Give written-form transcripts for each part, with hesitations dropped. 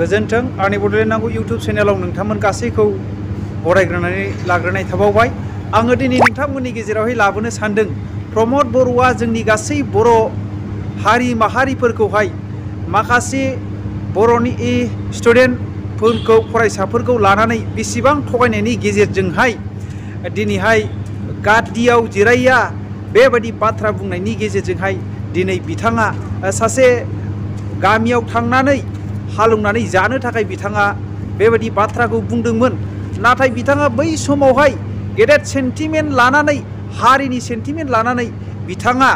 गोजोन्थों आंनि बड'लेण्ड नांगौ इउटुब चेनेलाव नोंथांमोन गासैखौ बरायग्रोनानै लाग्रोनाय थाबावबाय। आङो दिनै नोंथांमोननि गेजेरावहाय लाबोनो सानदों प्रमद बर'आ जोंनि गासै बर' हारि माहारिफोरखौहाय माखासे बर'नि स्टुडेन्टफोरखौ फरायसाफोरखौ लानानै बेसेबां थगायनायनि गेजेरजोंहाय दिनैहाय गादियाव जिराया बेबायदि बाथ्रा बुंनायनि गेजेरजोंहाय दिनै बिथाङा सासे गामियाव थांनानै हालौनानै जानो थाखाय बिथाङा बेबायदि बाथ्राखौ बुंदोंमोन। नाथाय बिथाङा बै समावहाय गेदेर सेन्टिमेन्ट लानानै हारिनि सेन्टिमेन्ट लानानै बिथाङा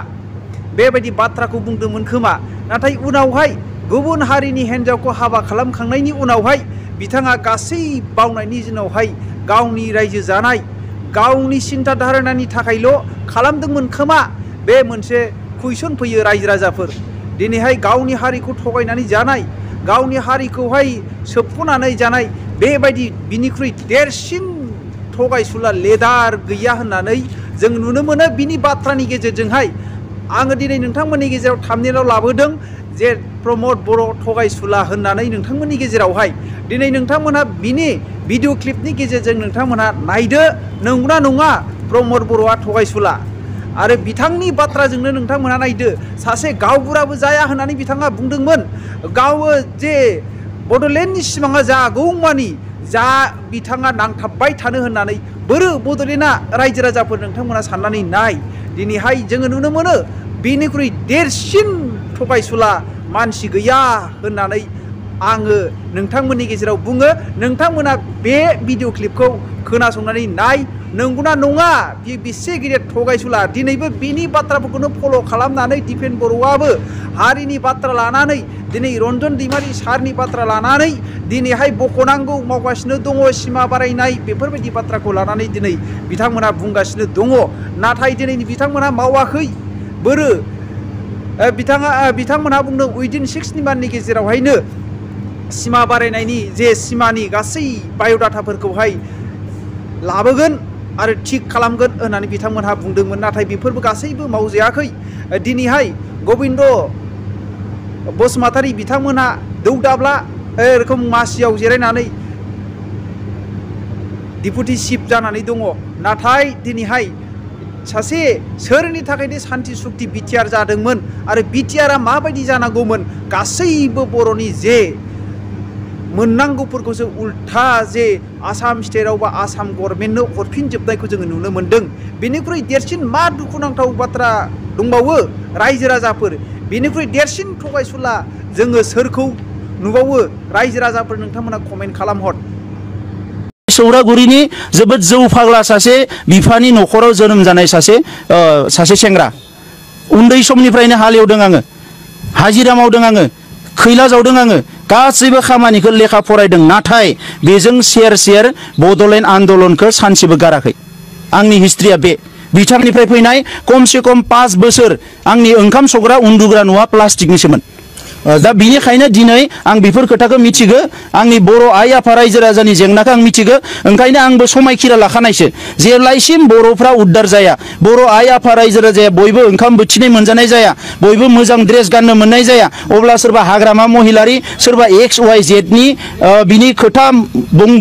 बेबायदि बाथ्राखौ बुंदोंमोन खोमा। नाथाय उनावहाय गुबुन हारिनि हिन्जावखौ हाबा खालामखांनायनि उनावहाय बिथाङा गासै बावनायनि दिनावहाय गावनि रायजो जानाय गावनि सिन्था धारणानि थाखायल' खालामदोंमोन खोमा। बे मोनसे कुइसन फैयो रायजो राजाफोर दिनैहाय गावनि हारिखौ थगायनानै जानाय गावनि हारिखौहाय सोबख'नानै जानाय बेबायदि बिनिख्रुइ देरसिन थगायसुला लेदार गैया होननानै जों नुनो मोनो। बिनि बाथ्रानि गेजेरजोंहाय आङो दिनै नोंथांमोननि गेजेराव थामनेलाव लाबोदों जे प्रमद बर' थगायसुला होननानै नोंथांमोननि गेजेरावहाय दिनै नोंथांमोनहा बिनि भिडिअ क्लिपनि गेजेरजों नोंथांमोनहा नायदो नंगौना नङा प्रमद बर'आ थगायसुला। आरो बिथांनि बाथ्राजोंनो नोंथांमोनहा नायदो सासे गावबुराबो जाया होननानै बिथाङा बुंदोंमोन। गावो जे बड'लेण्डनि सिमाङा जागौमानि जा बिथाङा नांथाबबाय थानो होननानै बोरो बड'लेण्डआ रायजो राजाफोर नोंथांमोना साननानै नाय दिनैहाय जोङो नुनो मोनो बेनिख्रुइ देरसिन थगायसुला मानसि गैया होननानै आङो नोंथांमोननि गेजेराव बुङो। नोंथांमोना बे भिडिअ क्लिपखौ खोनासंनानै नाय नंगौना नङा बियो बेसे गिदिर थगायसुला। दिनैबो बिनि बाथ्राफोरखौनो फल' खालामनानै दिपेन बर'आबो हारिनि बाथ्रा लानानै दिनै रन्जन दैमारि सारनि बाथ्रा लानानै दिनैहाय बख'नांगौ मावगासिनो दङ। सिमा बारायनाय बेफोरबायदि बाथ्राखौ लानानै दिनै बिथांमोनहा बुंगासिनो दङ। नाथाय दिनै बिथांमोनहा मावाखै बोरो बिथांमोनहा बुंदों उइदिन 6 मान्थनि गेजेरावहायनो सिमा बारायनायनि जे सिमानि गासै बाय'डाटाफोरखौहाय लाबोगोन आरो थिग खालामगोन होननानै बिथांमोनहा बुंदोंमोन। नाथाय बेफोरबो गासैबो मावजायाखै। दिनैहाय गबिन्द बसुमतारी बिथांमोनहा दौदाब्ला रोखोम मासियाव जिरायनानै डिपुटि चिफ जानानै दङ। नाथाय दिनैहाय सासे सोरनि थाखायनो सान्थि सुक्ति बिटिआर जादोंमोन आरो बिटिआरआ माबायदि जानांगौमोन गासैबो बर'नि जे मोननांगौफोरखौसो उल्था जे आसाम स्टेटआव बा आसाम गभर्नमेन्टनो हरफिनजोबनायखौ जोङो नुनो मोन्दों। बेनिख्रुइ देरसिन मा दुखुनांथाव बाथ्रा दंबावो रायजो राजाफोर बेनिख्रुइ देरसिन थगायसुला जोङो सोरखौ नुबावो रायजो राजाफोर नोंथांमोना कमेन्ट खालामहर। सौरागुरिनि जोबोद जौ फाग्ला सासे बिफानि न'खराव जोनोम जानाय सासे सेंग्रा उन्दै समनिफ्रायनो हालेवदों आङो हाजिरा मावदों आङो खैला जावदों आङो गासैबो खामानिखौ लेखा फरायदों। नाथाय बेजों सेर बड'लेण्ड आन्दलनखौ सानसेबो गाराखै। आंनि हिस्ट्रिया बे बिथांनिफ्राय फैनाय खमसे खम 5 बोसोर आंनि ओंखाम संग्रा उन्दुग्रा न'आ प्लास्टिकनिसोमोन। दा बिनिखायनो दिनै आं बेफोर खोथाखौ मिथिगो आंनि बर' आइ आफा रायजो राजानि जेंनाखौ आं मिथिगो। ओंखायनो आंबो समायखिरा लाखानायसो जेब्लायसिम बर'फ्रा उद्धार जाया बर' आइ आफा रायजो राजाया बयबो ओंखाम बोथिनै मोनजानाय जाया बयबो मोजां ड्रेस गाननो मोननाय जाया अब्ला सोरबा हाग्रामा महिलारि सोरबा XYZ नि बिनि खोथा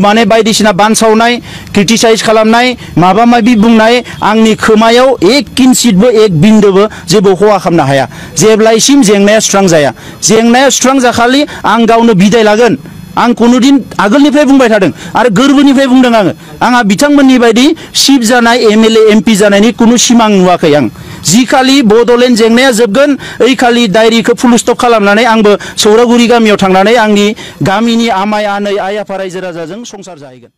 माने बायदिसिना बानसावनाय क्रिटिसाइज खालामनाय माबा माबि बुंनाय आंनि खोमायाव 1 किन्सितबो 1 बिन्दोबो जेबो खहा खालामनो हाया जेब्लायसिम जेंनाया सुस्रां जाया। जेंनाया सुस्रां जाखालि आं गावनो बिदाय लागोन। आं कुनुदिन आगोलनिफ्राय बुंबाय थादों आरो गोरबोनिफ्राय बुंदों आंहा बिथांमोननि बायदि चिफ जानाय MLA MP जानायनि कुनु सिमां नुवाखै आं। जिखालि बड'लेण्ड जेंनाया जोबगोन ओइखालि डायरिखौ फुल स्टप खालामनानै आंबो सौरागुरि गामियाव थांनानै आंनि गामिनि आमाय आनै आइ आफा रायजो राजाजों संसार जाहैगोन।